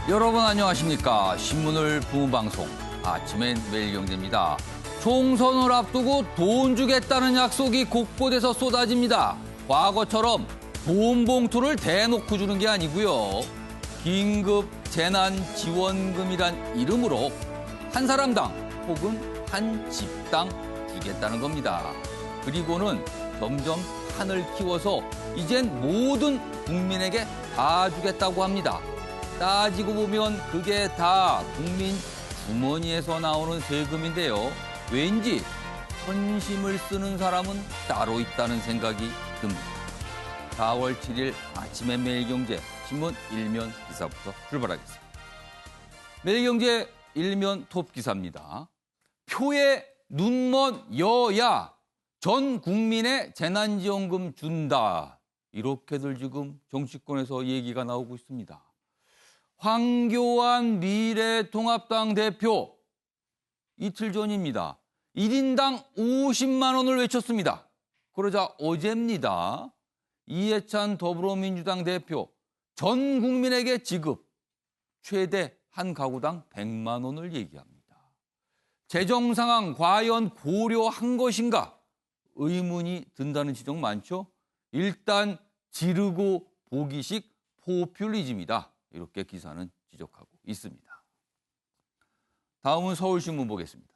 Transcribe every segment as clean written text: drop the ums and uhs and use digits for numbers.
여러분 안녕하십니까. 신문을 부문방송 아침엔 매일경제입니다. 총선을 앞두고 돈 주겠다는 약속이 곳곳에서 쏟아집니다. 과거처럼 돈 봉투를 대놓고 주는 게 아니고요. 긴급 재난지원금이란 이름으로 한 사람당 혹은 한 집당 주겠다는 겁니다. 그리고는 점점 판을 키워서 이젠 모든 국민에게 다 주겠다고 합니다. 따지고 보면 그게 다 국민 주머니에서 나오는 세금인데요. 왠지 선심을 쓰는 사람은 따로 있다는 생각이 듭니다. 4월 7일 아침의 매일경제 신문 일면 기사부터 출발하겠습니다. 매일경제 일면 톱 기사입니다. 표에 눈먼 여야 전 국민의 재난지원금 준다. 이렇게들 지금 정치권에서 얘기가 나오고 있습니다. 황교안 미래통합당 대표 이틀 전입니다. 1인당 50만 원을 외쳤습니다. 그러자 어제입니다. 이해찬 더불어민주당 대표 전 국민에게 지급 최대 한 가구당 100만 원을 얘기합니다. 재정 상황 과연 고려한 것인가? 의문이 든다는 지적 많죠? 일단 지르고 보기식 포퓰리즘이다. 이렇게 기사는 지적하고 있습니다. 다음은 서울신문 보겠습니다.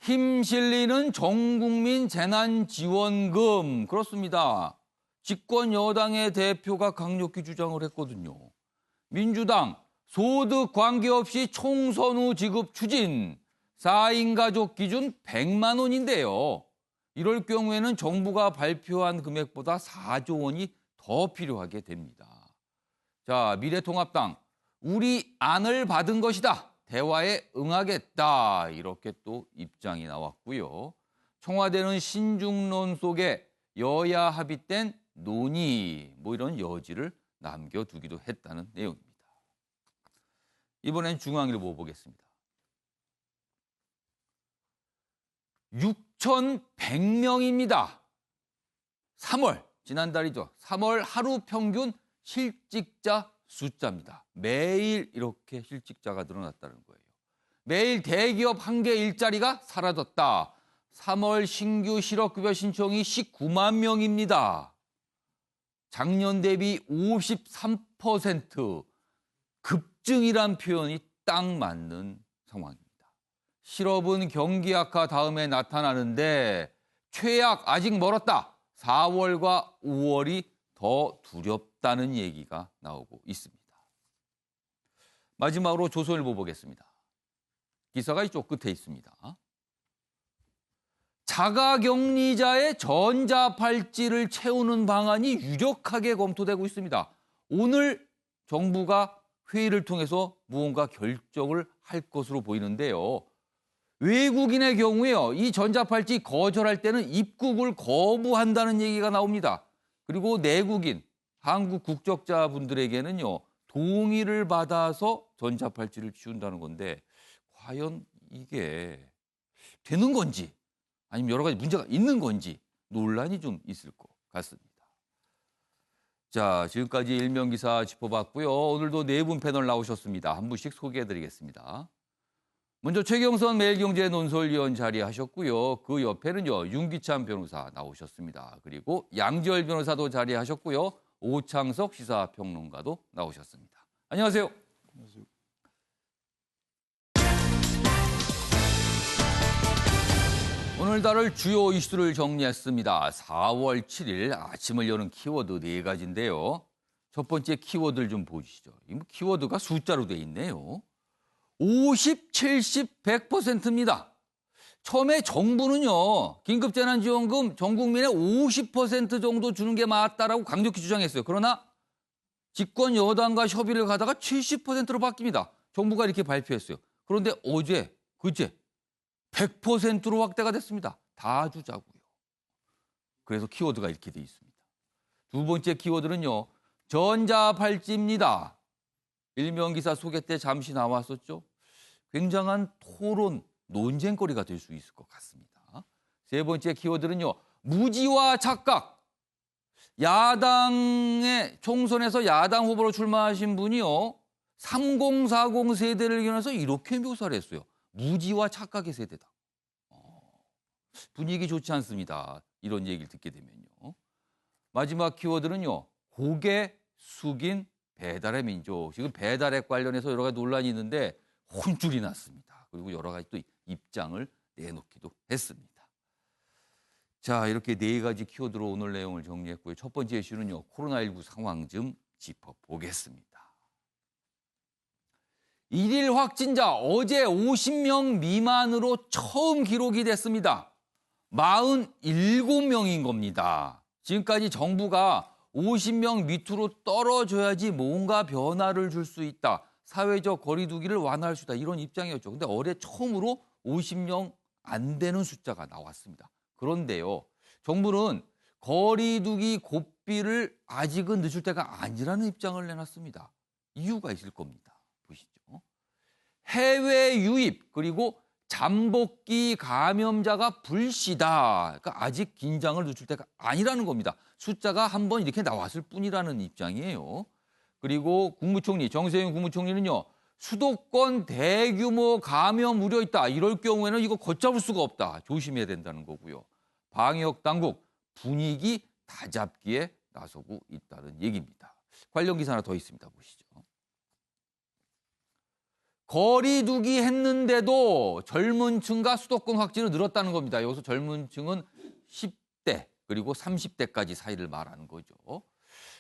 힘 실리는 전국민 재난지원금. 그렇습니다. 집권 여당의 대표가 강력히 주장을 했거든요. 민주당 소득 관계없이 총선 후 지급 추진. 4인 가족 기준 100만 원인데요. 이럴 경우에는 정부가 발표한 금액보다 4조 원이 더 필요하게 됩니다. 자, 미래통합당 우리 안을 받은 것이다. 대화에 응하겠다. 이렇게 또 입장이 나왔고요. 청와대는 신중론 속에 여야 합의된 논의 이런 여지를 남겨두기도 했다는 내용입니다. 이번엔 중앙일보 보겠습니다. 6,100명입니다. 3월, 지난달이죠. 3월 하루 평균 실직자 숫자입니다. 매일 이렇게 실직자가 늘어났다는 거예요. 매일 대기업 한 개 일자리가 사라졌다. 3월 신규 실업급여 신청이 19만 명입니다. 작년 대비 53% 급증이란 표현이 딱 맞는 상황입니다. 실업은 경기 악화 다음에 나타나는데 최악 아직 멀었다. 4월과 5월이 더 두렵다는 얘기가 나오고 있습니다. 마지막으로 조선일보 보겠습니다. 기사가 이쪽 끝에 있습니다. 자가격리자의 전자발찌를 채우는 방안이 유력하게 검토되고 있습니다. 오늘 정부가 회의를 통해서 무언가 결정을 할 것으로 보이는데요. 외국인의 경우에요. 이 전자발찌 거절할 때는 입국을 거부한다는 얘기가 나옵니다. 그리고 내국인, 한국 국적자분들에게는요. 동의를 받아서 전자발찌를 씌운다는 건데 과연 이게 되는 건지 아니면 여러 가지 문제가 있는 건지 논란이 좀 있을 것 같습니다. 자, 지금까지 일면 기사 짚어봤고요. 오늘도 네 분 패널 나오셨습니다. 한 분씩 소개해드리겠습니다. 먼저 최경선 매일경제 논설위원 자리하셨고요. 그 옆에는요 윤기찬 변호사 나오셨습니다. 그리고 양지열 변호사도 자리하셨고요. 오창석 시사평론가도 나오셨습니다. 안녕하세요. 안녕하세요. 오늘 다룰 주요 이슈를 정리했습니다. 4월 7일 아침을 여는 키워드 4가지인데요. 첫 번째 키워드를 좀 보시죠. 이 키워드가 숫자로 돼 있네요. 50, 70, 100%입니다. 처음에 정부는요. 긴급재난지원금 전 국민의 50% 정도 주는 게 맞다라고 강력히 주장했어요. 그러나 집권 여당과 협의를 가다가 70%로 바뀝니다. 정부가 이렇게 발표했어요. 그런데 어제, 그제 100%로 확대가 됐습니다. 다 주자고요. 그래서 키워드가 이렇게 돼 있습니다. 두 번째 키워드는요. 전자발찌입니다. 일면기사 소개 때 잠시 나왔었죠. 굉장한 토론, 논쟁거리가 될 수 있을 것 같습니다. 세 번째 키워드는요. 무지와 착각. 야당의 총선에서 야당 후보로 출마하신 분이요. 3040 세대를 겨냥해서 이렇게 묘사를 했어요. 무지와 착각의 세대다. 분위기 좋지 않습니다. 이런 얘기를 듣게 되면요. 마지막 키워드는요. 고개 숙인 배달의 민족. 지금 배달앱 관련해서 여러 가지 논란이 있는데 혼쭐이 났습니다. 그리고 여러 가지 또 입장을 내놓기도 했습니다. 자, 이렇게 네 가지 키워드로 오늘 내용을 정리했고요. 첫 번째 이슈는요. 코로나19 상황 좀 짚어보겠습니다. 일일 확진자 어제 50명 미만으로 처음 기록이 됐습니다. 47명인 겁니다. 지금까지 정부가 50명 밑으로 떨어져야지 뭔가 변화를 줄 수 있다. 사회적 거리 두기를 완화할 수 있다. 이런 입장이었죠. 근데 어제 처음으로 50명 안 되는 숫자가 나왔습니다. 그런데요. 정부는 거리 두기 고삐를 아직은 늦출 때가 아니라는 입장을 내놨습니다. 이유가 있을 겁니다. 보시죠. 해외 유입 그리고 잠복기 감염자가 불시다. 그러니까 아직 긴장을 늦출 때가 아니라는 겁니다. 숫자가 한번 이렇게 나왔을 뿐이라는 입장이에요. 그리고 국무총리 정세균 국무총리는요. 수도권 대규모 감염 우려 있다. 이럴 경우에는 이거 걷잡을 수가 없다. 조심해야 된다는 거고요. 방역 당국 분위기 다잡기에 나서고 있다는 얘기입니다. 관련 기사 하나 더 있습니다. 보시죠. 거리 두기 했는데도 젊은 층과 수도권 확진은 늘었다는 겁니다. 여기서 젊은 층은 10대 그리고 30대까지 사이를 말하는 거죠.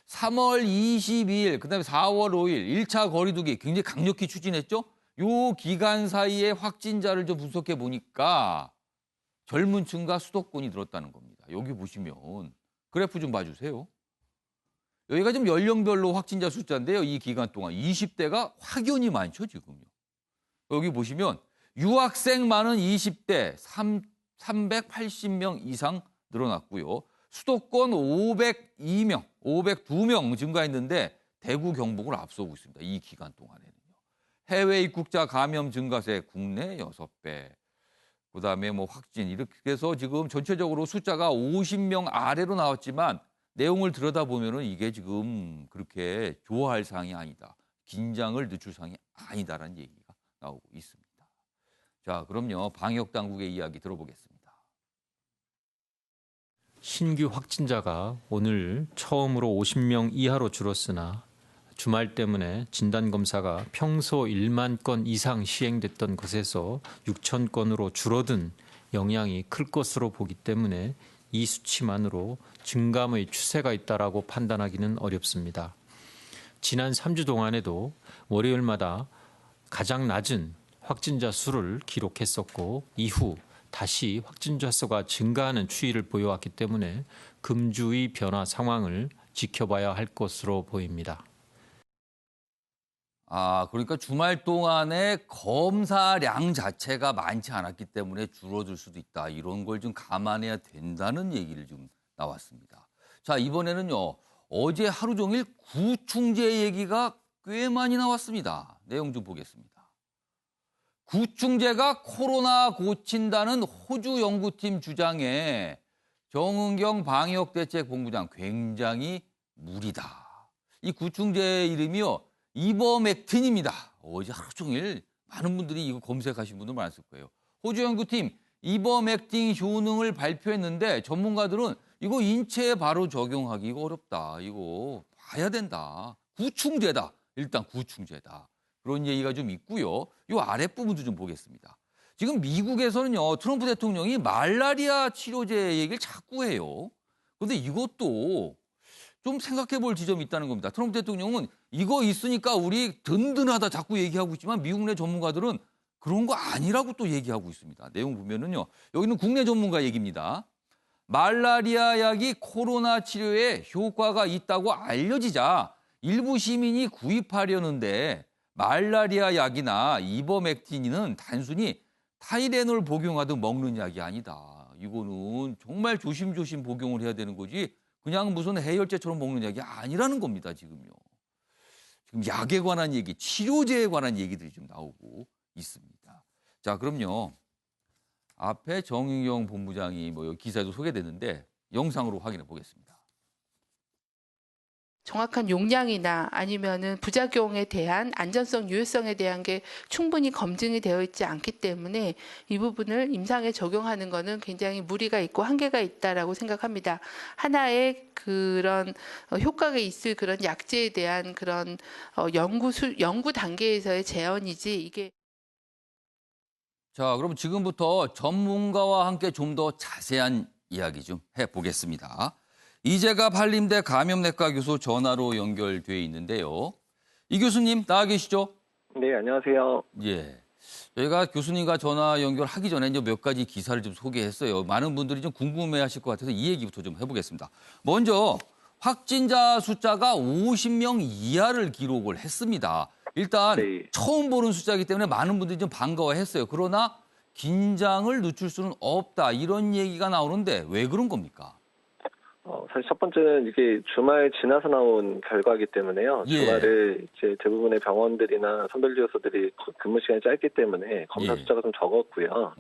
3월 22일 그다음에 4월 5일 1차 거리 두기 굉장히 강력히 추진했죠. 요 기간 사이에 확진자를 좀 분석해 보니까 젊은 층과 수도권이 늘었다는 겁니다. 여기 보시면 그래프 좀 봐주세요. 여기가 지금 연령별로 확진자 숫자인데요. 이 기간 동안 20대가 확연히 많죠, 지금요. 여기 보시면 유학생 많은 20대 380명 이상 늘어났고요. 수도권 502명 증가했는데 대구, 경북을 앞서고 있습니다. 이 기간 동안에는요. 해외 입국자 감염 증가세 국내 6배. 그다음에 뭐 확진 이렇게 해서 지금 전체적으로 숫자가 50명 아래로 나왔지만 내용을 들여다보면은 이게 지금 그렇게 좋아할 사항이 아니다. 긴장을 늦출 사항이 아니다라는 얘기가 나오고 있습니다. 자, 그럼요. 방역 당국의 이야기 들어보겠습니다. 신규 확진자가 오늘 처음으로 50명 이하로 줄었으나 주말 때문에 진단검사가 평소 1만 건 이상 시행됐던 것에서 6천 건으로 줄어든 영향이 클 것으로 보기 때문에 이 수치만으로 증감의 추세가 있다라고 판단하기는 어렵습니다. 지난 3주 동안에도 월요일마다 가장 낮은 확진자 수를 기록했었고 이후 다시 확진자 수가 증가하는 추이를 보여왔기 때문에 금주의 변화 상황을 지켜봐야 할 것으로 보입니다. 그러니까 주말 동안에 검사량 자체가 많지 않았기 때문에 줄어들 수도 있다. 이런 걸 좀 감안해야 된다는 얘기를 좀 나왔습니다. 자, 이번에는요. 어제 하루 종일 구충제 얘기가 꽤 많이 나왔습니다. 내용 좀 보겠습니다. 구충제가 코로나 고친다는 호주 연구팀 주장에 정은경 방역대책본부장 굉장히 무리다. 이 구충제 이름이요. 이버맥틴입니다. 어제 하루 종일 많은 분들이 이거 검색하신 분들 많았을 거예요. 호주 연구팀 이버맥틴 효능을 발표했는데 전문가들은 이거 인체에 바로 적용하기가 어렵다. 이거 봐야 된다. 구충제다. 일단 구충제다. 그런 얘기가 좀 있고요. 이 아랫부분도 좀 보겠습니다. 지금 미국에서는요. 트럼프 대통령이 말라리아 치료제 얘기를 자꾸 해요. 그런데 이것도 좀 생각해 볼 지점이 있다는 겁니다. 트럼프 대통령은 이거 있으니까 우리 든든하다 자꾸 얘기하고 있지만 미국 내 전문가들은 그런 거 아니라고 또 얘기하고 있습니다. 내용 보면은요. 여기는 국내 전문가 얘기입니다. 말라리아 약이 코로나 치료에 효과가 있다고 알려지자 일부 시민이 구입하려는데 말라리아 약이나 이버맥틴은 단순히 타이레놀 복용하듯 먹는 약이 아니다. 이거는 정말 조심조심 복용을 해야 되는 거지 그냥 무슨 해열제처럼 먹는 약이 아니라는 겁니다, 지금요. 지금 약에 관한 얘기, 치료제에 관한 얘기들이 좀 나오고 있습니다. 자, 그럼요. 앞에 정의용 본부장이 뭐 기사에도 소개됐는데 영상으로 확인해 보겠습니다. 정확한 용량이나 아니면은 부작용에 대한 안전성, 유효성에 대한 게 충분히 검증이 되어 있지 않기 때문에 이 부분을 임상에 적용하는 것은 굉장히 무리가 있고 한계가 있다라고 생각합니다. 하나의 그런 효과가 있을 그런 약제에 대한 그런 연구 단계에서의 제언이지 이게. 자, 그럼 지금부터 전문가와 함께 좀 더 자세한 이야기 좀 해보겠습니다. 이재갑 한림대 감염내과 교수 전화로 연결돼 있는데요. 이 교수님 나와 계시죠? 네, 안녕하세요. 예. 저희가 교수님과 전화 연결하기 전에 이제 몇 가지 기사를 좀 소개했어요. 많은 분들이 좀 궁금해하실 것 같아서 이 얘기부터 좀 해보겠습니다. 먼저 확진자 숫자가 50명 이하를 기록을 했습니다. 일단 네. 처음 보는 숫자이기 때문에 많은 분들이 좀 반가워했어요. 그러나 긴장을 늦출 수는 없다 이런 얘기가 나오는데 왜 그런 겁니까? 사실 첫 번째는 이게 주말 지나서 나온 결과이기 때문에요. 예. 주말에 이제 대부분의 병원들이나 선별진료소들이 근무 시간이 짧기 때문에 검사 예. 숫자가 좀 적었고요.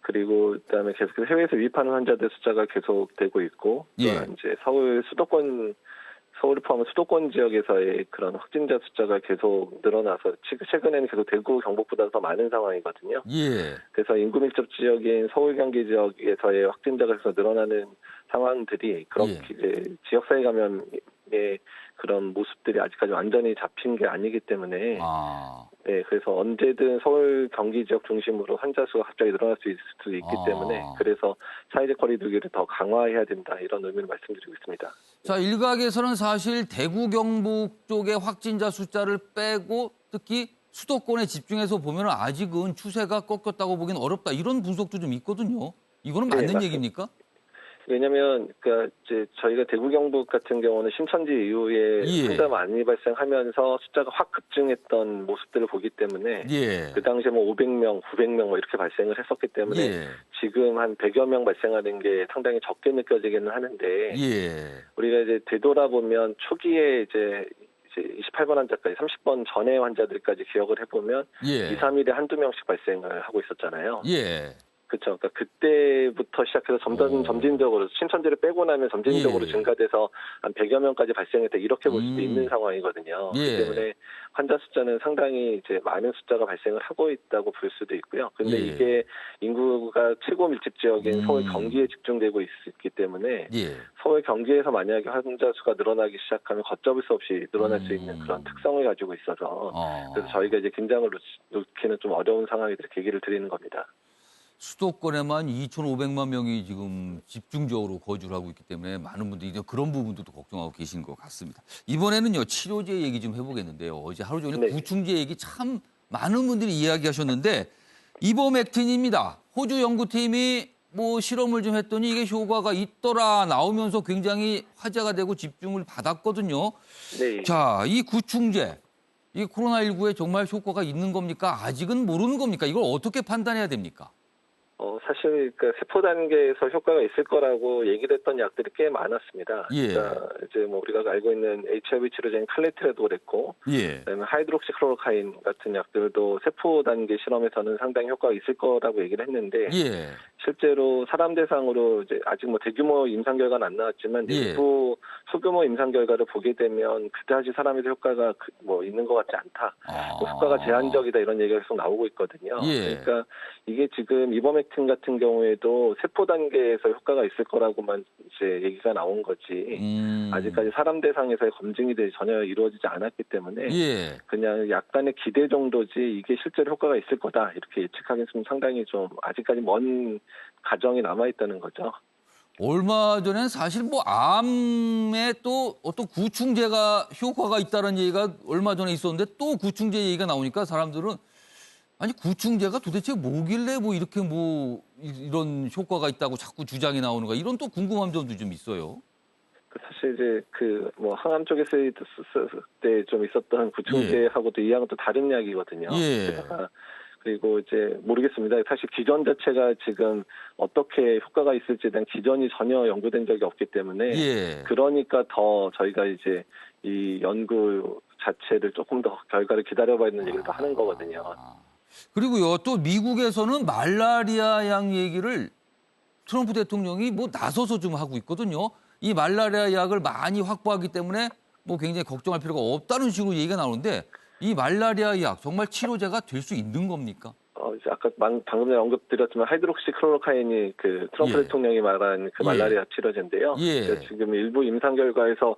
그리고 그다음에 계속 해외에서 유입하는 환자들 숫자가 계속 되고 있고, 예. 또한 이제 서울을 포함한 수도권 지역에서의 그런 확진자 숫자가 계속 늘어나서 최근에는 계속 대구, 경북보다 더 많은 상황이거든요. 예. 그래서 인구 밀접 지역인 서울, 경기 지역에서의 확진자가 계속 늘어나는 상황들이 그렇게 예. 이제 지역사회 감염의 그런 모습들이 아직까지 완전히 잡힌 게 아니기 때문에 네, 그래서 언제든 서울, 경기 지역 중심으로 환자 수가 갑자기 늘어날 수 있을 수도 있기 때문에 그래서 사회적 거리두기를 더 강화해야 된다 이런 의미를 말씀드리고 있습니다. 자, 일각에서는 사실 대구, 경북 쪽의 확진자 숫자를 빼고 특히 수도권에 집중해서 보면 아직은 추세가 꺾였다고 보기는 어렵다 이런 분석도 좀 있거든요. 이거는 맞는 맞습니다. 얘기입니까? 왜냐하면 그러니까 이제 저희가 대구 경북 같은 경우는 신천지 이후에 예. 환자 많이 발생하면서 숫자가 확 급증했던 모습들을 보기 때문에 예. 그 당시에 뭐 500명, 900명 뭐 이렇게 발생을 했었기 때문에 예. 지금 한 100여 명 발생하는 게 상당히 적게 느껴지기는 하는데 예. 우리가 이제 되돌아보면 초기에 이제 28번 환자까지 30번 전의 환자들까지 기억을 해보면 예. 2, 3일에 한두 명씩 발생을 하고 있었잖아요. 예. 그렇죠. 그러니까 그때부터 시작해서 점진적으로 신천지를 빼고 나면 점진적으로 예. 증가돼서 한 100여 명까지 발생했다 이렇게 볼 수도 있는 상황이거든요. 예. 그렇기 때문에 환자 숫자는 상당히 이제 많은 숫자가 발생을 하고 있다고 볼 수도 있고요. 근데 예. 이게 인구가 최고 밀집 지역인 서울 경기에 집중되고 있기 때문에 예. 서울 경기에서 만약에 환자 수가 늘어나기 시작하면 걷잡을 수 없이 늘어날 수 있는 그런 특성을 가지고 있어서 그래서 저희가 이제 긴장을 놓기는 좀 어려운 상황이 될 계기를 드리는 겁니다. 수도권에만 2,500만 명이 지금 집중적으로 거주를 하고 있기 때문에 많은 분들이 그런 부분들도 걱정하고 계신 것 같습니다. 이번에는요, 치료제 얘기 좀 해보겠는데요. 어제 하루 종일 네. 구충제 얘기 참 많은 분들이 이야기하셨는데 이버맥틴입니다. 호주 연구팀이 뭐 실험을 좀 했더니 이게 효과가 있더라 나오면서 굉장히 화제가 되고 집중을 받았거든요. 네. 자, 이 구충제, 이 코로나19에 정말 효과가 있는 겁니까? 아직은 모르는 겁니까? 이걸 어떻게 판단해야 됩니까? 사실 그 세포 단계에서 효과가 있을 거라고 얘기를 했던 약들이 꽤 많았습니다. 예. 그러니까 이제 뭐 우리가 알고 있는 HIV 치료제인 칼레트라도 그랬고, 예. 그다음에 하이드록시클로로카인 같은 약들도 세포 단계 실험에서는 상당히 효과가 있을 거라고 얘기를 했는데, 예. 실제로 사람 대상으로 이제 아직 뭐 대규모 임상 결과는 안 나왔지만 예. 일부 소규모 임상 결과를 보게 되면 그다지 사람에도 효과가 뭐 있는 것 같지 않다. 뭐 효과가 제한적이다 이런 얘기가 계속 나오고 있거든요. 예. 그러니까 이게 지금 이버맥틴 같은 경우에도 세포 단계에서 효과가 있을 거라고만 이제 얘기가 나온 거지 아직까지 사람 대상에서의 검증이 전혀 이루어지지 않았기 때문에 예. 그냥 약간의 기대 정도지 이게 실제로 효과가 있을 거다 이렇게 예측하기는 좀 상당히 좀 아직까지 먼 가정이 남아 있다는 거죠. 얼마 전엔 사실 뭐 암에 또 어떤 구충제가 효과가 있다는 얘기가 얼마 전에 있었는데 또 구충제 얘기가 나오니까 사람들은 아니 구충제가 도대체 뭐길래 뭐 이렇게 뭐 이런 효과가 있다고 자꾸 주장이 나오는가 이런 또 궁금한 점도 좀 있어요. 사실 이제 그 뭐 항암 쪽에 쓰일 때 좀 있었던 구충제하고도 이 약은 또 다른 약이거든요. 예. 그리고 이제 모르겠습니다. 사실 기전 자체가 지금 어떻게 효과가 있을지에 대한 기전이 전혀 연구된 적이 없기 때문에 예. 그러니까 더 저희가 이제 이 연구 자체를 조금 더 결과를 기다려봐야 되는 얘기를 더 하는 거거든요. 그리고요 또 미국에서는 말라리아 약 얘기를 트럼프 대통령이 뭐 나서서 좀 하고 있거든요. 이 말라리아 약을 많이 확보하기 때문에 뭐 굉장히 걱정할 필요가 없다는 식으로 얘기가 나오는데 이 말라리아 약 정말 치료제가 될 수 있는 겁니까? 이제 아까 방금 전에 언급드렸지만 하이드록시클로로카인이 그 트럼프 예. 대통령이 말한 그 예. 말라리아 치료제인데요. 예. 지금 일부 임상 결과에서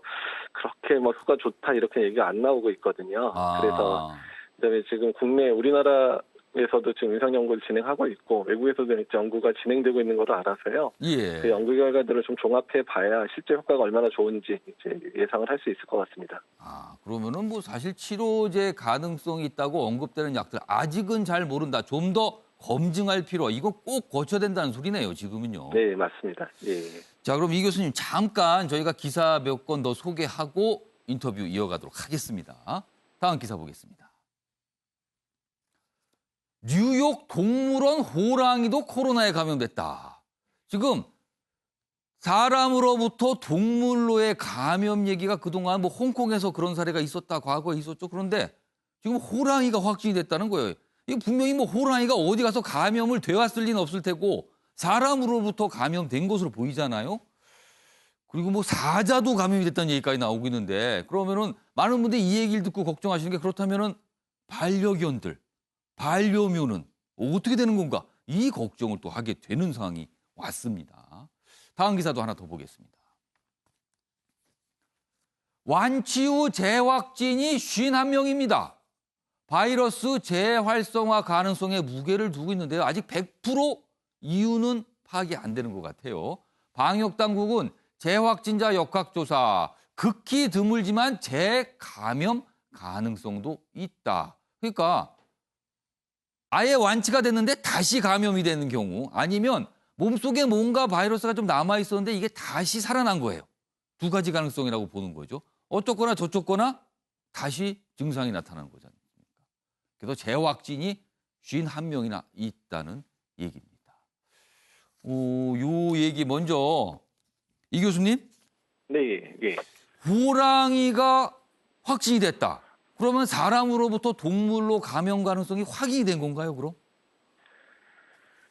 그렇게 뭐 효과 좋다 이렇게 얘기가 안 나오고 있거든요. 그래서 그다음에 지금 국내에서도 지금 임상 연구를 진행하고 있고 외국에서도 연구가 진행되고 있는 걸로 알아서요. 예. 그 연구 결과들을 좀 종합해 봐야 실제 효과가 얼마나 좋은지 이제 예상을 할 수 있을 것 같습니다. 그러면은 뭐 사실 치료제 가능성이 있다고 언급되는 약들 아직은 잘 모른다. 좀 더 검증할 필요. 이거 꼭 거쳐야 된다는 소리네요. 지금은요. 네, 맞습니다. 예. 자, 그럼 이 교수님 잠깐 저희가 기사 몇 건 더 소개하고 인터뷰 이어가도록 하겠습니다. 다음 기사 보겠습니다. 뉴욕 동물원 호랑이도 코로나에 감염됐다. 지금 사람으로부터 동물로의 감염 얘기가 그동안 뭐 홍콩에서 그런 사례가 있었다, 과거에 있었죠. 그런데 지금 호랑이가 확진이 됐다는 거예요. 이거 분명히 뭐 호랑이가 어디 가서 감염을 되었을 리는 없을 테고 사람으로부터 감염된 것으로 보이잖아요. 그리고 뭐 사자도 감염이 됐다는 얘기까지 나오고 있는데 그러면은 많은 분들이 이 얘기를 듣고 걱정하시는 게 그렇다면은 반려견들, 반려묘는 어떻게 되는 건가? 이 걱정을 또 하게 되는 상황이 왔습니다. 다음 기사도 하나 더 보겠습니다. 완치 후 재확진이 51명입니다. 바이러스 재활성화 가능성에 무게를 두고 있는데요. 아직 100% 이유는 파악이 안 되는 것 같아요. 방역당국은 재확진자 역학조사, 극히 드물지만 재감염 가능성도 있다. 그러니까 아예 완치가 됐는데 다시 감염이 되는 경우 아니면 몸속에 뭔가 바이러스가 좀 남아있었는데 이게 다시 살아난 거예요. 두 가지 가능성이라고 보는 거죠. 어쩌거나 저쩌거나 다시 증상이 나타나는 거지 않습니까? 그래서 재확진이 51명이나 있다는 얘기입니다. 요 얘기 먼저 이 교수님. 네, 예. 호랑이가 확진이 됐다. 그러면 사람으로부터 동물로 감염 가능성이 확인이 된 건가요, 그럼?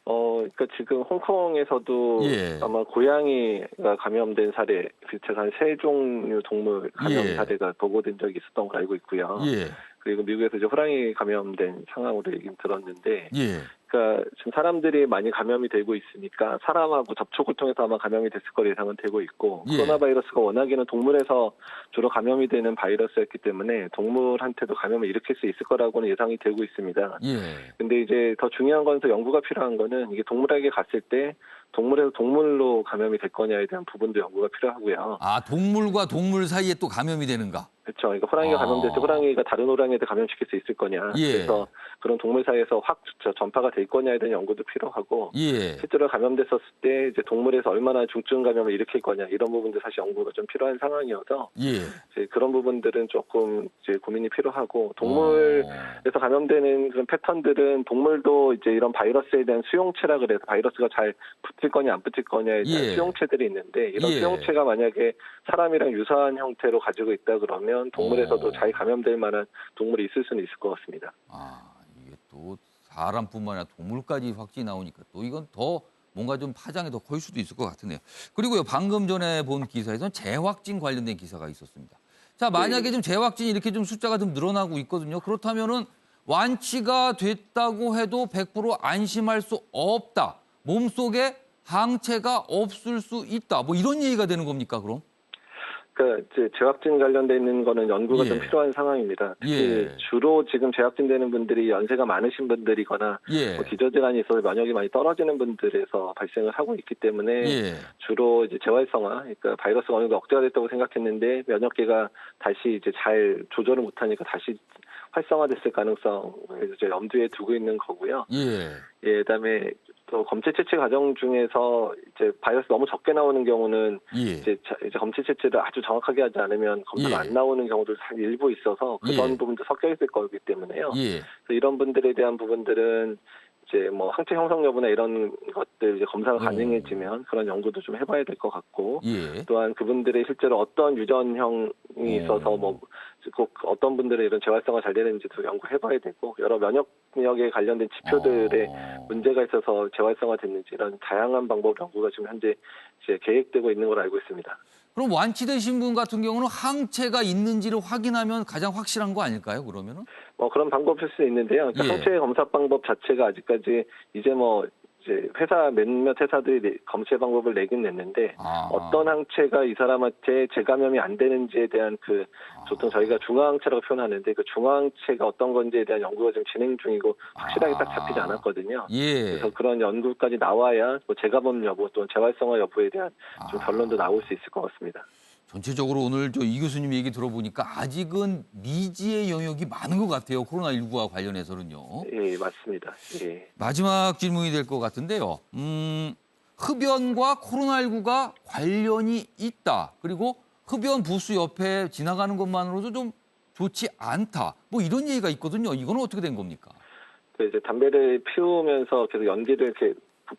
그러니까 지금 홍콩에서도 예. 아마 고양이가 감염된 사례, 비슷한 한 3종류 동물 감염 예. 사례가 보고된 적이 있었던 걸 알고 있고요. 예. 그리고 미국에서 이제 호랑이 감염된 상황으로 얘기 들었는데, 예. 그러니까 지금 사람들이 많이 감염이 되고 있으니까 사람하고 접촉을 통해서 아마 감염이 됐을 거 예상은 되고 있고, 예. 코로나 바이러스가 워낙에는 동물에서 주로 감염이 되는 바이러스였기 때문에 동물한테도 감염을 일으킬 수 있을 거라고는 예상이 되고 있습니다. 예. 근데 이제 더 중요한 건 더 연구가 필요한 거는 이게 동물에게 갔을 때 동물에서 동물로 감염이 될 거냐에 대한 부분도 연구가 필요하고요. 동물과 동물 사이에 또 감염이 되는가? 그렇죠. 그러니까 호랑이가 감염될 때 호랑이가 다른 호랑이한테 감염시킬 수 있을 거냐. 예. 그래서 그런 동물 사이에서 확 전파가 될 거냐에 대한 연구도 필요하고, 예. 실제로 감염됐었을 때 이제 동물에서 얼마나 중증 감염을 일으킬 거냐 이런 부분도 사실 연구가 좀 필요한 상황이어서 예. 이제 그런 부분들은 조금 이제 고민이 필요하고, 동물에서 감염되는 그런 패턴들은 동물도 이제 이런 바이러스에 대한 수용체라 그래서 바이러스가 잘 붙을 거냐 안 붙을 거냐에 대한 예. 수용체들이 있는데, 이런 예. 수용체가 만약에 사람이랑 유사한 형태로 가지고 있다 그러면 동물에서도 잘 감염될 만한 동물이 있을 수는 있을 것 같습니다. 이게 또 사람뿐만 아니라 동물까지 확진이 나오니까 또 이건 더 뭔가 좀 파장이 더 커질 수도 있을 것 같은데요. 그리고요, 방금 전에 본 기사에서는 재확진 관련된 기사가 있었습니다. 자, 만약에 좀 재확진이 이렇게 좀 숫자가 좀 늘어나고 있거든요. 그렇다면은 완치가 됐다고 해도 100% 안심할 수 없다. 몸속에 항체가 없을 수 있다. 뭐 이런 얘기가 되는 겁니까, 그럼? 그러니까 이제 재확진 관련돼 있는 거는 연구가 예. 좀 필요한 상황입니다. 특히 예. 주로 지금 재확진되는 분들이 연세가 많으신 분들이거나 예. 뭐 기저질환이 있어서 면역이 많이 떨어지는 분들에서 발생을 하고 있기 때문에 예. 주로 이제 재활성화, 그러니까 바이러스가 어느 정도 억제가 됐다고 생각했는데 면역계가 다시 이제 잘 조절을 못하니까 다시 활성화됐을 가능성을 이제 염두에 두고 있는 거고요. 예. 예, 그다음에 또 검체 채취 과정 중에서 이제 바이러스 너무 적게 나오는 경우는 예. 이제 검체 채취를 아주 정확하게 하지 않으면 검사가 예. 안 나오는 경우도 일부 있어서 그런 예. 부분도 섞여 있을 거기 때문에요. 예. 그래서 이런 분들에 대한 부분들은 이제 뭐 항체 형성 여부나 이런 것들 이제 검사가 가능해지면 그런 연구도 좀 해봐야 될 것 같고, 예. 또한 그분들의 실제로 어떤 유전형이 있어서 뭐 꼭 어떤 분들의 이런 재활성화 잘 되는지도 연구해봐야 되고, 여러 면역력에 관련된 지표들에 문제가 있어서 재활성화 됐는지 이런 다양한 방법 연구가 지금 현재 이제 계획되고 있는 걸로 알고 있습니다. 그럼 완치되신 분 같은 경우는 항체가 있는지를 확인하면 가장 확실한 거 아닐까요? 그러면은? 그런 방법일 수 있는데요. 그러니까 예. 항체 검사 방법 자체가 아직까지 이제 회사 몇몇 회사들이 검체 방법을 내긴 냈는데 어떤 항체가 이 사람한테 재감염이 안 되는지에 대한 보통 저희가 중화항체라고 표현하는데 그 중화항체가 어떤 건지에 대한 연구가 지금 진행 중이고 확실하게 딱 잡히지 않았거든요. 예. 그래서 그런 연구까지 나와야 재감염 여부 또는 재활성화 여부에 대한 좀 결론도 나올 수 있을 것 같습니다. 전체적으로 오늘 이 교수님 얘기 들어보니까 아직은 미지의 영역이 많은 것 같아요. 코로나19와 관련해서는요. 예, 맞습니다. 예. 마지막 질문이 될 것 같은데요. 흡연과 코로나19가 관련이 있다. 그리고 흡연 부스 옆에 지나가는 것만으로도 좀 좋지 않다. 뭐 이런 얘기가 있거든요. 이거는 어떻게 된 겁니까? 이제 담배를 피우면서 계속 연기를 이렇게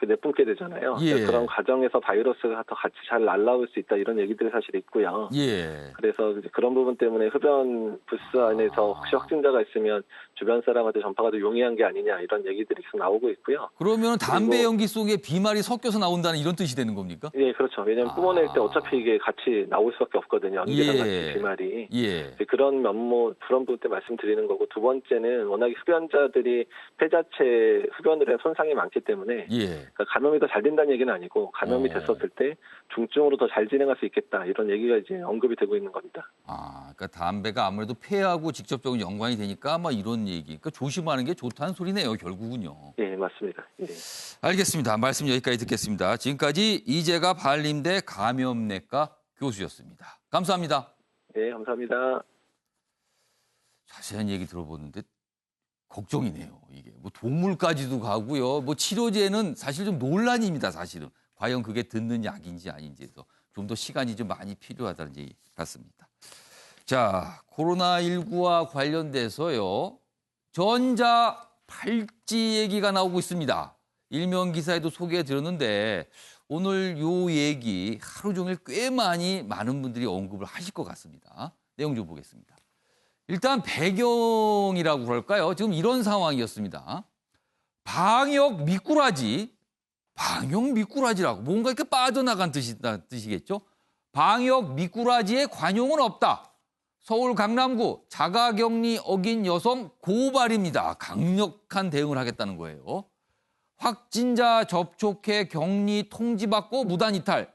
내뿜게 되잖아요. 예. 그런 과정에서 바이러스가 더 같이 잘 날라올 수 있다 이런 얘기들이 사실 있고요. 예. 그래서 이제 그런 부분 때문에 흡연 부스 안에서 혹시 확진자가 있으면 주변 사람한테 전파가 더 용이한 게 아니냐 이런 얘기들이 계속 나오고 있고요. 그러면 담배 연기 속에 비말이 섞여서 나온다는 이런 뜻이 되는 겁니까? 예, 그렇죠. 왜냐하면 뿜어낼 때 어차피 이게 같이 나올 수밖에 없거든요. 연기랑 예. 같이 비말이. 예. 그런 그런 부분 때 말씀드리는 거고 두 번째는 워낙에 흡연자들이 폐자체 흡연을 해 손상이 많기 때문에 예. 그러니까 감염이 더 잘 된다는 얘기는 아니고 감염이 됐었을 때 중증으로 더 잘 진행할 수 있겠다 이런 얘기가 이제 언급이 되고 있는 겁니다. 그러니까 담배가 아무래도 폐하고 직접적으로 연관이 되니까 아마 이런 얘기. 그러니까 조심하는 게 좋다는 소리네요, 결국은요. 예, 맞습니다. 예. 알겠습니다. 말씀 여기까지 듣겠습니다. 지금까지 이재갑 한림대 감염내과 교수였습니다. 감사합니다. 네, 감사합니다. 자세한 얘기 들어보는데 걱정이네요. 이게 동물까지도 가고요. 치료제는 사실 좀 논란입니다. 사실은 과연 그게 듣는 약인지 아닌지에서 좀 더 시간이 좀 많이 필요하다는 얘기 같습니다. 자, 코로나19와 관련돼서요. 전자 팔찌 얘기가 나오고 있습니다. 일면 기사에도 소개해드렸는데 오늘 요 얘기 하루 종일 꽤 많은 분들이 언급을 하실 것 같습니다. 내용 좀 보겠습니다. 일단 배경이라고 그럴까요? 지금 이런 상황이었습니다. 방역 미꾸라지라고 뭔가 이렇게 빠져나간 뜻이겠죠? 방역 미꾸라지에 관용은 없다. 서울 강남구 자가격리 어긴 여성 고발입니다. 강력한 대응을 하겠다는 거예요. 확진자 접촉해 격리 통지받고 무단 이탈,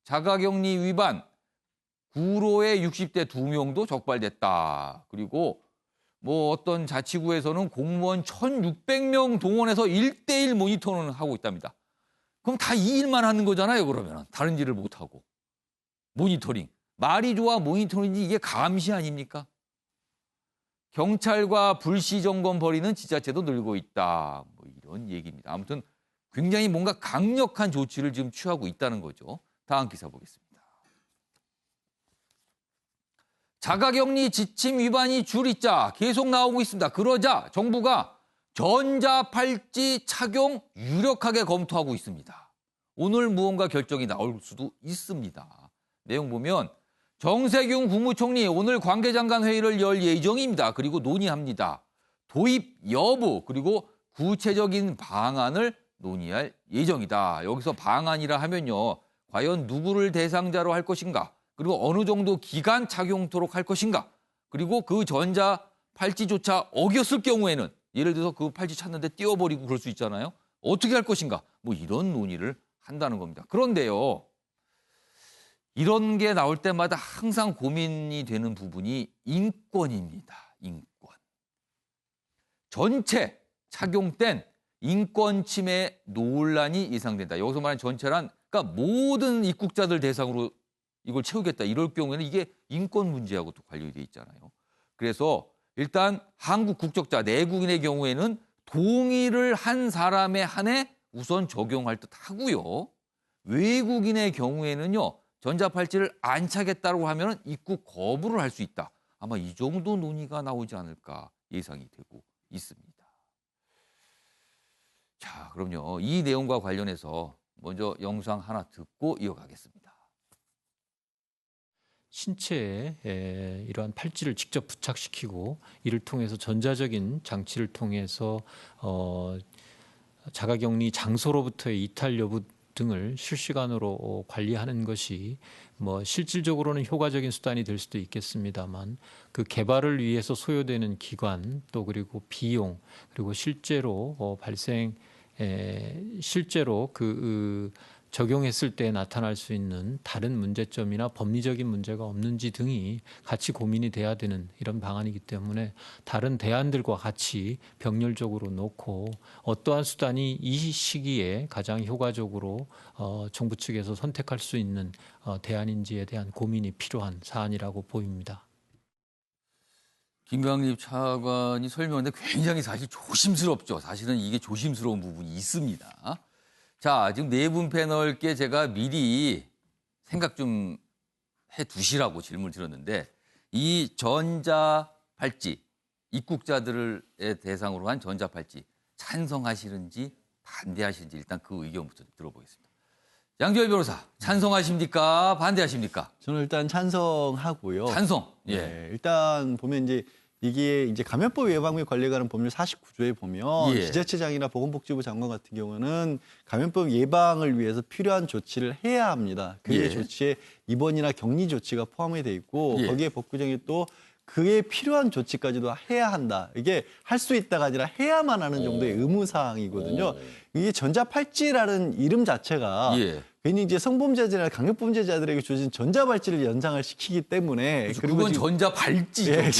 자가격리 위반, 구로에 60대 2명도 적발됐다. 그리고 어떤 자치구에서는 공무원 1,600명 동원해서 1대1 모니터링을 하고 있답니다. 그럼 다 이 일만 하는 거잖아요, 그러면. 다른 일을 못하고. 모니터링. 말이 좋아 모니터링인지 이게 감시 아닙니까? 경찰과 불시 점검 벌이는 지자체도 늘고 있다. 이런 얘기입니다. 아무튼 굉장히 뭔가 강력한 조치를 지금 취하고 있다는 거죠. 다음 기사 보겠습니다. 자가격리 지침 위반이 줄이자 계속 나오고 있습니다. 그러자 정부가 전자팔찌 착용 유력하게 검토하고 있습니다. 오늘 무언가 결정이 나올 수도 있습니다. 내용 보면 정세균 국무총리 오늘 관계장관 회의를 열 예정입니다. 그리고 논의합니다. 도입 여부 그리고 구체적인 방안을 논의할 예정이다. 여기서 방안이라 하면요. 과연 누구를 대상자로 할 것인가? 그리고 어느 정도 기간 착용토록 할 것인가? 그리고 그 전자 팔찌조차 어겼을 경우에는 예를 들어서 그 팔찌 찾는데 띄워버리고 그럴 수 있잖아요. 어떻게 할 것인가? 이런 논의를 한다는 겁니다. 그런데요. 이런 게 나올 때마다 항상 고민이 되는 부분이 인권입니다. 인권. 전체 착용된 인권 침해 논란이 예상된다. 여기서 말하는 전체란 그러니까 모든 입국자들 대상으로 이걸 채우겠다. 이럴 경우에는 이게 인권 문제하고 또 관련이 돼 있잖아요. 그래서 일단 한국 국적자 내국인의 경우에는 동의를 한 사람에 한해 우선 적용할 듯 하고요. 외국인의 경우에는요. 전자팔찌를 안 차겠다고 하면 입국 거부를 할 수 있다. 아마 이 정도 논의가 나오지 않을까 예상이 되고 있습니다. 자, 그럼요. 이 내용과 관련해서 먼저 영상 하나 듣고 이어가겠습니다. 신체에 이러한 팔찌를 직접 부착시키고 이를 통해서 전자적인 장치를 통해서 자가격리 장소로부터의 이탈 여부 등을 실시간으로 관리하는 것이 뭐 실질적으로는 효과적인 수단이 될 수도 있겠습니다만 그 개발을 위해서 소요되는 기간 또 그리고 비용 그리고 실제로 실제로 적용했을 때 나타날 수 있는 다른 문제점이나 법리적인 문제가 없는지 등이 같이 고민이 돼야 되는 이런 방안이기 때문에 다른 대안들과 같이 병렬적으로 놓고 어떠한 수단이 이 시기에 가장 효과적으로 정부 측에서 선택할 수 있는 대안인지에 대한 고민이 필요한 사안이라고 보입니다. 김광립 차관이 설명하는데 굉장히 사실 조심스럽죠. 사실은 이게 조심스러운 부분이 있습니다. 자, 지금 네 분 패널께 제가 미리 생각 좀 해두시라고 질문을 드렸는데 이 전자팔찌, 입국자들을 대상으로 한 전자팔찌 찬성하시는지 반대하시는지 일단 그 의견부터 들어보겠습니다. 양지열 변호사, 찬성하십니까? 반대하십니까? 저는 일단 찬성하고요. 찬성. 예. 네, 일단 보면 이게 감염법 예방 및 관리에 관한 법률 49조에 보면 예. 지자체장이나 보건복지부 장관 같은 경우는 감염법 예방을 위해서 필요한 조치를 해야 합니다. 그 예. 조치에 입원이나 격리 조치가 포함이 돼 있고 예. 거기에 법 규정이 또 그에 필요한 조치까지도 해야 한다. 이게 할 수 있다가 아니라 해야만 하는 정도의 의무사항이거든요. 이게 전자팔찌라는 이름 자체가 예. 괜히 이제 성범죄자나 강력범죄자들에게 주어진 전자발찌를 연상을 시키기 때문에 그렇죠. 그건 전자발찌죠. 예,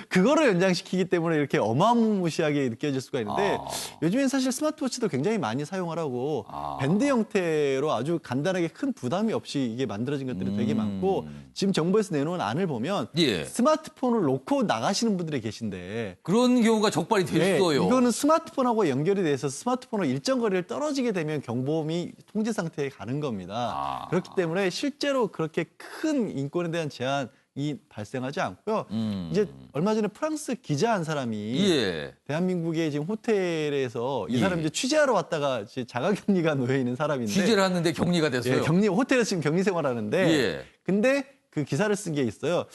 그거를 연장시키기 때문에 이렇게 어마무시하게 느껴질 수가 있는데 요즘엔 사실 스마트워치도 굉장히 많이 사용하라고 밴드 형태로 아주 간단하게 큰 부담이 없이 이게 만들어진 것들이 되게 많고 지금 정부에서 내놓은 안을 보면 예. 스마트폰을 놓고 나가시는 분들이 계신데 그런 경우가 적발이 됐어요. 이거는 스마트폰하고 연결이 돼서 스마트폰으로 일정 거리를 떨어지게 되면 경보음이 통제 상태에 가는 겁니다. 그렇기 때문에 실제로 그렇게 큰 인권에 대한 제한이 발생하지 않고요. 이제 얼마 전에 프랑스 기자 한 사람이 예. 대한민국의 지금 호텔에서 이 사람이 이제 취재하러 왔다가 이제 자가격리가 놓여 있는 사람인데 취재를 하는데 격리가 됐어요. 예, 호텔에서 지금 격리 생활하는데 예. 근데 그 기사를 쓴 게 있어요.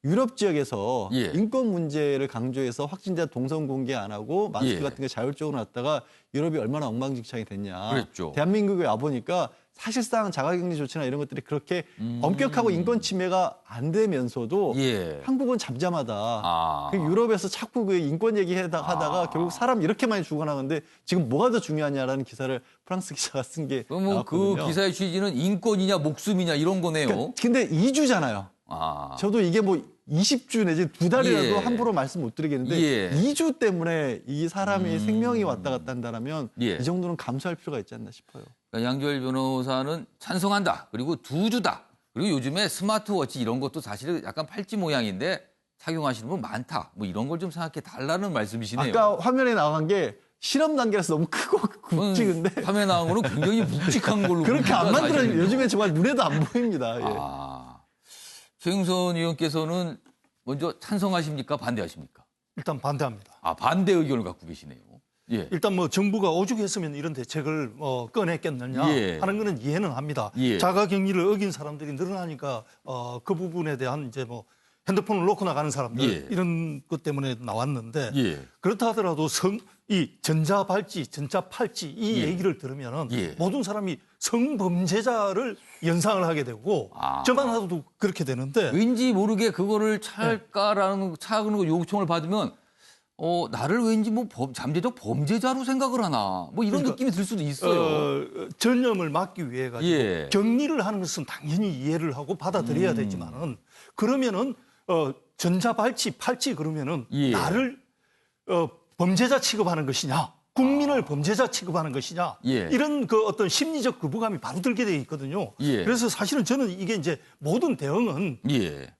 유럽 지역에서 예. 인권 문제를 강조해서 확진자 동선 공개 안 하고 마스크 예. 같은 게 자율적으로 놨다가 유럽이 얼마나 엉망진창이 됐냐. 그랬죠. 대한민국에 와보니까 사실상 자가격리 조치나 이런 것들이 그렇게 엄격하고 인권 침해가 안 되면서도 예. 한국은 잠잠하다. 그 유럽에서 자꾸 그 인권 얘기하다가 결국 사람 이렇게 많이 죽어나가는데 지금 뭐가 더 중요하냐라는 기사를 프랑스 기자가 쓴 게 나왔거든요. 그 기사의 취지는 인권이냐 목숨이냐 이런 거네요. 근데 2주잖아요. 저도 이게 뭐 20주 내지 2달이라도 예. 함부로 말씀 못 드리겠는데 예. 2주 때문에 이 사람이 생명이 왔다 갔다 한다면 예. 이 정도는 감수할 필요가 있지 않나 싶어요. 그러니까 양지열 변호사는 찬성한다. 그리고 2주다. 그리고 요즘에 스마트워치 이런 것도 사실은 약간 팔찌 모양인데 착용하시는 분 많다. 뭐 이런 걸 좀 생각해 달라는 말씀이시네요. 아까 화면에 나간 게 실험 단계라서 너무 크고 굵직한데 화면에 나온 거는 굉장히 묵직한 걸로 그렇게 안 보입니다, 만들어요. 사실은요. 요즘에 정말 눈에도 안 보입니다. 예. 최영선 의원께서는 먼저 찬성하십니까? 반대하십니까? 일단 반대합니다. 반대 의견을 갖고 계시네요. 예. 일단 뭐 정부가 오죽했으면 이런 대책을 꺼냈겠느냐 예. 하는 거는 이해는 합니다. 예. 자가격리를 어긴 사람들이 늘어나니까 그 부분에 대한 이제 뭐 핸드폰을 놓고 나가는 사람들 예. 이런 것 때문에 나왔는데 예. 그렇다 하더라도 이 전자발찌, 전자팔찌 이 예. 얘기를 들으면은 예. 모든 사람이 성범죄자를 연상을 하게 되고 저만 하도 그렇게 되는데 왠지 모르게 그거를 차는 거 요청을 받으면 나를 왠지 뭐 잠재적 범죄자로 생각을 하나 뭐 이런 그러니까, 느낌이 들 수도 있어요. 전염을 막기 위해 가지고 예. 격리를 하는 것은 당연히 이해를 하고 받아들여야 되지만은 그러면은 전자발찌, 팔찌 그러면은 예. 나를 범죄자 취급하는 것이냐, 국민을 범죄자 취급하는 것이냐 예. 이런 그 어떤 심리적 거부감이 바로 들게 돼 있거든요. 예. 그래서 사실은 저는 이게 이제 모든 대응은 예.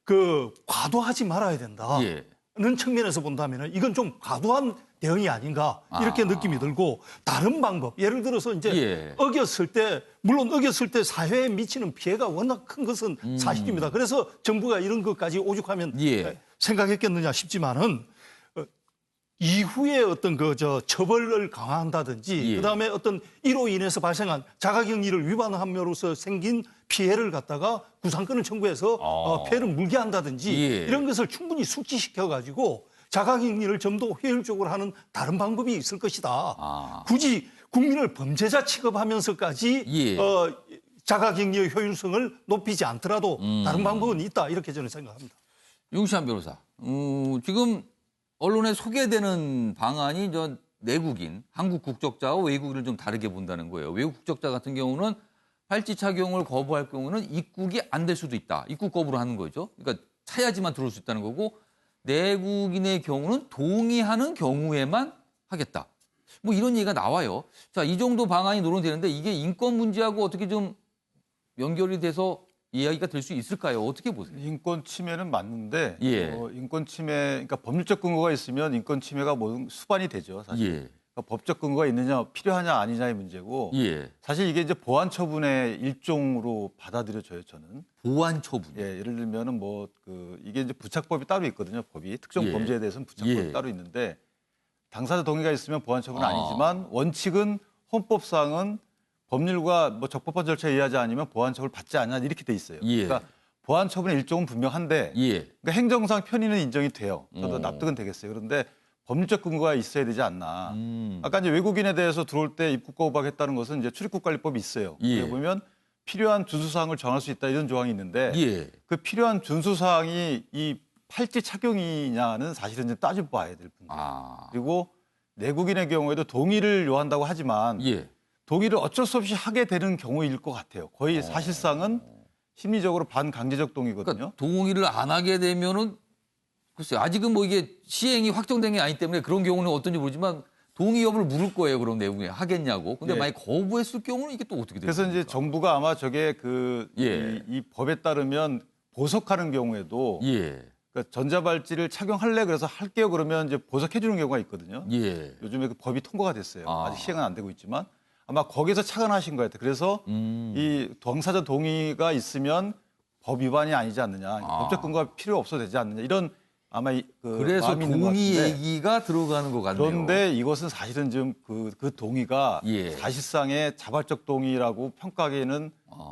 과도하지 말아야 된다. 예. 는 측면에서 본다면 이건 좀 과도한 대응이 아닌가 이렇게 느낌이 들고 다른 방법 예를 들어서 이제 예. 어겼을 때 물론 어겼을 때 사회에 미치는 피해가 워낙 큰 것은 사실입니다. 그래서 정부가 이런 것까지 오죽하면 예. 생각했겠느냐 싶지만은 이후에 어떤 처벌을 강화한다든지 예. 그다음에 어떤 이로 인해서 발생한 자가격리를 위반함으로써 생긴 피해를 갖다가 구상권을 청구해서 피해를 물게 한다든지 예. 이런 것을 충분히 숙지시켜 가지고 자가격리를 좀 더 효율적으로 하는 다른 방법이 있을 것이다. 굳이 국민을 범죄자 취급하면서까지 예. 자가격리의 효율성을 높이지 않더라도 다른 방법은 있다 이렇게 저는 생각합니다. 윤시환 변호사, 지금 언론에 소개되는 방안이 내국인, 한국 국적자와 외국인을 좀 다르게 본다는 거예요. 외국 국적자 같은 경우는 팔찌 착용을 거부할 경우는 입국이 안 될 수도 있다. 입국 거부를 하는 거죠. 그러니까 차야지만 들어올 수 있다는 거고 내국인의 경우는 동의하는 경우에만 하겠다. 뭐 이런 얘기가 나와요. 자, 이 정도 방안이 논의되는데 이게 인권 문제하고 어떻게 좀 연결이 돼서 이야기가 될 수 있을까요? 어떻게 보세요? 인권 침해는 맞는데 예. 인권 침해, 그러니까 법률적 근거가 있으면 인권 침해가 모든 수반이 되죠. 사실. 예. 그러니까 법적 근거가 있느냐, 필요하냐 아니냐의 문제고 예. 사실 이게 이제 보안 처분의 일종으로 받아들여져요. 저는. 보안 처분. 예, 예를 들면은 이게 이제 부착법이 따로 있거든요. 법이 특정 예. 범죄에 대해서는 부착법이 예. 따로 있는데 당사자 동의가 있으면 보안 처분은 아. 아니지만 원칙은 헌법상은 법률과 적법한 절차에 의하지 않으면 보안 처분을 받지 않냐 이렇게 돼 있어요. 예. 그러니까 보안 처분의 일종은 분명한데 예. 그러니까 행정상 편의는 인정이 돼요. 저도 어. 납득은 되겠어요. 그런데 법률적 근거가 있어야 되지 않나. 음. 아까 이제 외국인에 대해서 들어올 때 입국 거부하겠다는 것은 이제 출입국관리법이 있어요. 예. 여기 보면 필요한 준수사항을 정할 수 있다 이런 조항이 있는데 예. 그 필요한 준수사항이 이 팔찌 착용이냐는 사실은 좀 따져봐야 될 부분. 아. 그리고 내국인의 경우에도 동의를 요한다고 하지만 예. 동의를 어쩔 수 없이 하게 되는 경우일 것 같아요. 거의 사실상은 심리적으로 반강제적 동의거든요. 그러니까 동의를 안 하게 되면은 글쎄요. 아직은 뭐 이게 시행이 확정된 게 아니기 때문에 그런 경우는 어떤지 모르지만 동의 여부를 물을 거예요. 그럼 내국에 하겠냐고. 근데 예. 만약 거부했을 경우는 이게 또 어떻게 되는 그래서 이제 정부가 아마 저게 예. 이 법에 따르면 보석하는 경우에도 예. 그러니까 전자발찌를 착용할래 그래서 할게요 그러면 이제 보석해 주는 경우가 있거든요. 예. 요즘에 그 법이 통과가 됐어요. 아. 아직 시행은 안 되고 있지만 아마 거기서 착안하신 것 같아요. 그래서 이 당사자 동의가 있으면 법 위반이 아니지 않느냐, 법적 근거가 필요 없어도 되지 않느냐 이런 아마 그래서 마음이 있는 것 동의 같은데 얘기가 들어가는 것 같네요. 그런데 이것은 사실은 좀 그 동의가 예. 사실상의 자발적 동의라고 평가하기에는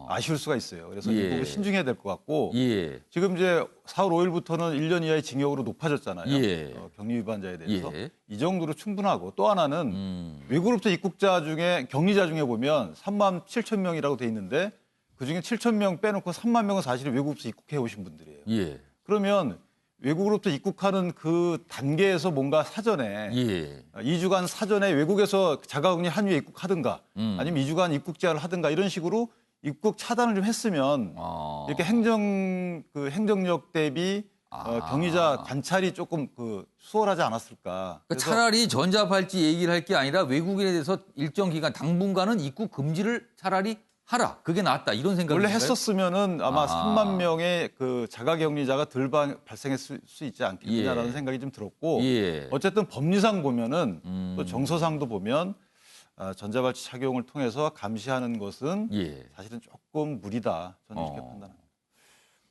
아쉬울 수가 있어요. 그래서 예. 이 부분 신중해야 될 것 같고 예. 지금 이제 4월 5일부터는 1년 이하의 징역으로 높아졌잖아요. 예. 격리 위반자에 대해서 예. 이 정도로 충분하고 또 하나는 외국으로부터 입국자 중에 격리자 중에 보면 3만 7천 명이라고 돼 있는데 그중에 7천 명 빼놓고 3만 명은 사실은 외국으로부터 입국해 오신 분들이에요. 예. 그러면 외국으로부터 입국하는 그 단계에서 뭔가 사전에 예. 2주간 사전에 외국에서 자가격리 한 후에 입국하든가 아니면 2주간 입국 제한을 하든가 이런 식으로 입국 차단을 좀 했으면 이렇게 행정력 대비 격리자 관찰이 조금 수월하지 않았을까. 그러니까 차라리 전자발찌 얘기를 할 게 아니라 외국인에 대해서 일정 기간 당분간은 입국 금지를 차라리 하라. 그게 낫다. 이런 생각이 원래 드실까요? 했었으면은 아마 3만 명의 자가격리자가 덜 발생했을 수 있지 않겠느냐라는 예. 생각이 좀 들었고 예. 어쨌든 법리상 보면은 또 정서상도 보면 전자발찌 착용을 통해서 감시하는 것은 예. 사실은 조금 무리다. 저는 이렇게 판단합니다.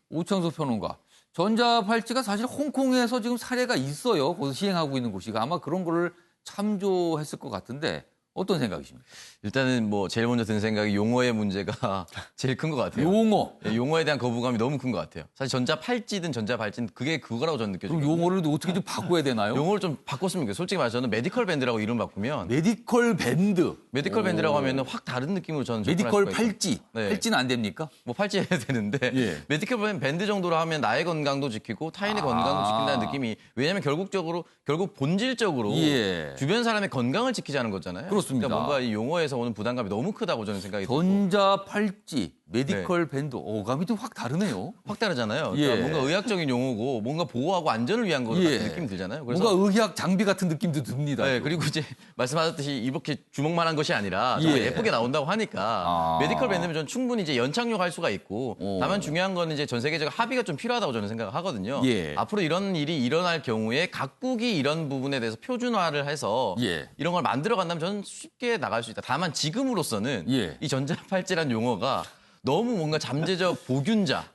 오창석 평론가. 전자발찌가 사실 홍콩에서 지금 사례가 있어요. 거기서 시행하고 있는 곳이. 아마 그런 거를 참조했을 것 같은데 어떤 생각이십니까? 일단은 뭐 제일 먼저 드는 생각이 용어의 문제가 제일 큰 것 같아요. 용어. 예, 용어에 대한 거부감이 너무 큰 것 같아요. 사실 전자 팔찌든 전자 발찌든 그게 그거라고 저는 그럼 느껴져요. 용어를 어떻게 좀 바꿔야 되나요? 용어를 좀 바꿨으면 좋겠어요. 솔직히 말해서 저는 메디컬 밴드라고 이름 바꾸면 메디컬 밴드. 메디컬 밴드라고 하면은 확 다른 느낌으로 저는 접근할 메디컬 수가 있거든요. 팔찌. 네. 팔찌는 안 됩니까? 뭐 팔찌 해야 되는데 예. 메디컬 밴드 정도로 하면 나의 건강도 지키고 타인의 건강도 지킨다는 느낌이 왜냐하면 결국 본질적으로 예. 주변 사람의 건강을 지키자는 거잖아요. 그렇습니다. 그러니까 뭔가 이 용어에서 오는 부담감이 너무 크다고 저는 생각이 들고 전자 팔찌, 메디컬 밴드. 어감이 좀 확 다르네요. 확 다르잖아요. 예. 그러니까 뭔가 의학적인 용어고 뭔가 보호하고 안전을 위한 거 예. 같은 느낌이 들잖아요. 그래서 뭔가 의학 장비 같은 느낌도 듭니다. 네, 그리고 이제 말씀하셨듯이 이렇게 주먹만 한 것이 아니라 예. 정말 예쁘게 나온다고 하니까 아. 메디컬 밴드면 전 충분히 이제 연착륙할 수가 있고 다만 중요한 건 이제 전 세계적 합의가 좀 필요하다고 저는 생각을 하거든요. 예. 앞으로 이런 일이 일어날 경우에 각국이 이런 부분에 대해서 표준화를 해서 예. 이런 걸 만들어 간다면 저는 쉽게 나갈 수 있다. 다만 지금으로서는 예. 이 전자팔찌란 용어가 너무 뭔가 잠재적 보균자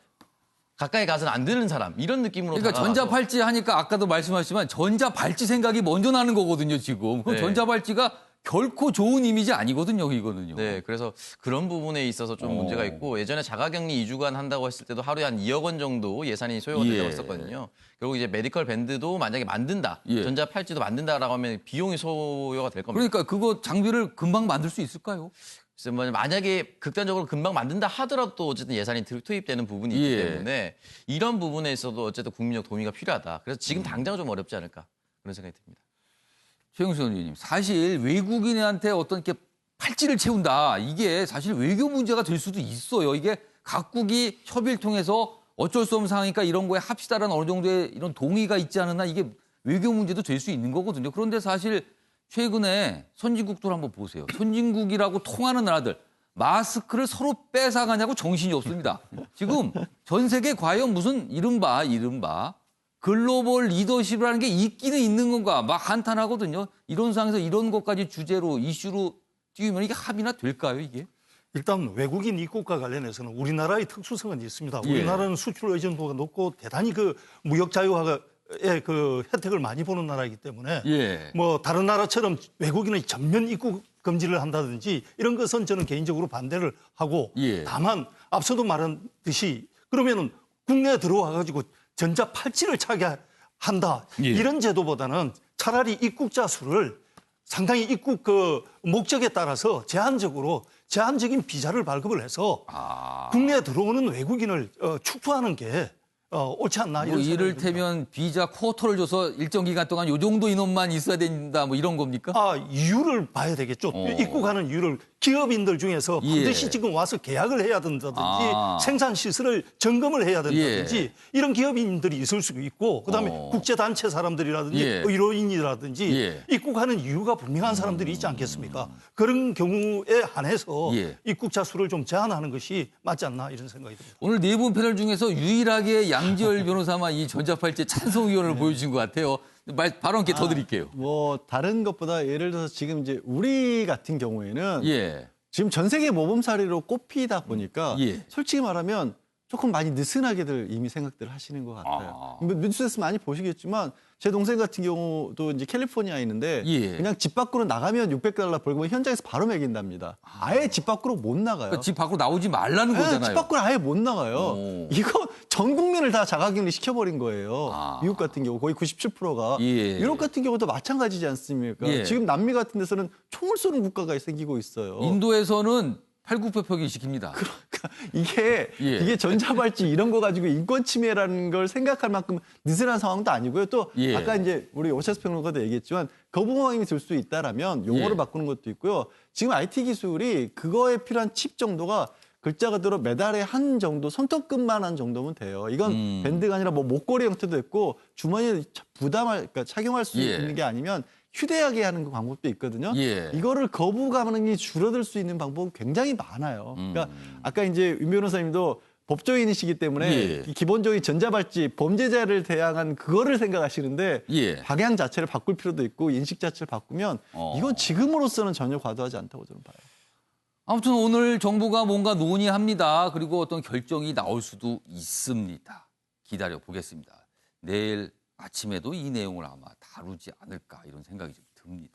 가까이 가서는 안 되는 사람 이런 느낌으로 그러니까 다가가서 전자팔찌 하니까 아까도 말씀하셨지만 전자발찌 생각이 먼저 나는 거거든요, 지금. 그럼 네. 전자발찌가 결코 좋은 이미지 아니거든요, 이거는요. 네, 그래서 그런 부분에 있어서 좀 문제가 있고 예전에 자가격리 2주간 한다고 했을 때도 하루에 한 2억 원 정도 예산이 소요가 된다고 했었거든요. 결국 이제 메디컬 밴드도 만약에 만든다, 전자팔찌도 만든다라고 하면 비용이 소요가 될 겁니다. 그러니까 그거 장비를 금방 만들 수 있을까요? 그래서 만약에 극단적으로 금방 만든다 하더라도 또 어쨌든 예산이 투입되는 부분이 있기 때문에 이런 부분에 있어도 어쨌든 국민적 동의가 필요하다. 그래서 지금 당장은 좀 어렵지 않을까 그런 생각이 듭니다. 최영수 의원님, 사실 외국인한테 어떤 이렇게 팔찌를 채운다. 이게 사실 외교 문제가 될 수도 있어요. 이게 각국이 협의를 통해서 어쩔 수 없는 상황이니까 이런 거에 합시다라는 어느 정도의 이런 동의가 있지 않으나 이게 외교 문제도 될 수 있는 거거든요. 그런데 사실 최근에 선진국들 한번 보세요. 선진국이라고 통하는 나라들 마스크를 서로 뺏어가냐고 정신이 없습니다. 지금 전 세계 과연 무슨 이른바 글로벌 리더십이라는 게 있기는 있는 건가 막 한탄하거든요. 이런 상황에서 이런 것까지 주제로 이슈로 띄우면 이게 합의나 될까요, 이게? 일단 외국인 입국과 관련해서는 우리나라의 특수성은 있습니다. 우리나라는 수출 의존도가 높고 대단히 그 무역 자유화의 그 혜택을 많이 보는 나라이기 때문에 뭐 다른 나라처럼 외국인의 전면 입국 금지를 한다든지 이런 것은 저는 개인적으로 반대를 하고 다만 앞서도 말한 듯이 그러면은 국내에 들어와 가지고 전자 팔찌를 차게 한다. 이런 제도보다는 차라리 입국자 수를 상당히 입국 그 목적에 따라서 제한적인 비자를 발급을 해서 국내에 들어오는 외국인을 축소하는 게 옳지 않나 이런 생각이 듭니다. 이를테면 비자 쿼터를 줘서 일정 기간 동안 요 정도 인원만 있어야 된다 뭐 이런 겁니까? 이유를 봐야 되겠죠. 입국하는 이유를 기업인들 중에서 반드시 지금 와서 계약을 해야 된다든지 생산 시설을 점검을 해야 된다든지 이런 기업인들이 있을 수 있고 그다음에 국제단체 사람들이라든지 의료인이라든지 입국하는 이유가 분명한 사람들이 있지 않겠습니까? 그런 경우에 한해서 입국자 수를 좀 제한하는 것이 맞지 않나 이런 생각이 듭니다. 오늘 네 분 패널 중에서 유일하게 양지열 변호사만 이 전자팔찌 찬성 의견을 보여준 것 같아요. 바로 함께 더 드릴게요. 뭐 다른 것보다 예를 들어서 지금 이제 우리 같은 경우에는 지금 전 세계 모범 사례로 꼽히다 보니까 솔직히 말하면 조금 많이 느슨하게들 이미 생각들을 하시는 것 같아요. 뉴스에서 많이 보시겠지만 제 동생 같은 경우도 이제 캘리포니아에 있는데 그냥 집 밖으로 나가면 $600 벌금을 현장에서 바로 매긴답니다. 아예 집 밖으로 못 나가요. 그러니까 집 밖으로 나오지 말라는 거잖아요. 집 밖으로 아예 못 나가요. 이거 전 국민을 다 자가격리 시켜버린 거예요. 미국 같은 경우 거의 97%가. 유럽 같은 경우도 마찬가지지 않습니까? 지금 남미 같은 데서는 총을 쏘는 국가가 생기고 있어요. 인도에서는 팔굽혀펴기 시킵니다. 그러니까 이게 전자발찌 이런 거 가지고 인권 침해라는 걸 생각할 만큼 느슨한 상황도 아니고요. 또 아까 이제 우리 오차수 평론가도 얘기했지만 거부감이 들 수 있다라면 용어를 바꾸는 것도 있고요. 지금 IT 기술이 그거에 필요한 칩 정도가 글자 그대로 메달의 한 정도, 손톱끝만 한 정도면 돼요. 이건 밴드가 아니라 뭐 목걸이 형태도 있고 주머니에 그러니까 착용할 수 있는 게 아니면 휴대하게 하는 그 방법도 있거든요. 이거를 거부감이 줄어들 수 있는 방법은 굉장히 많아요. 그러니까 아까 이제 윤 변호사님도 법조인이시기 때문에 기본적인 전자발찌 범죄자를 대항한 그거를 생각하시는데 방향 자체를 바꿀 필요도 있고 인식 자체를 바꾸면 이건 지금으로서는 전혀 과도하지 않다고 저는 봐요. 아무튼 오늘 정부가 뭔가 논의합니다. 그리고 어떤 결정이 나올 수도 있습니다. 기다려 보겠습니다. 내일 아침에도 이 내용을 아마 다루지 않을까 이런 생각이 좀 듭니다.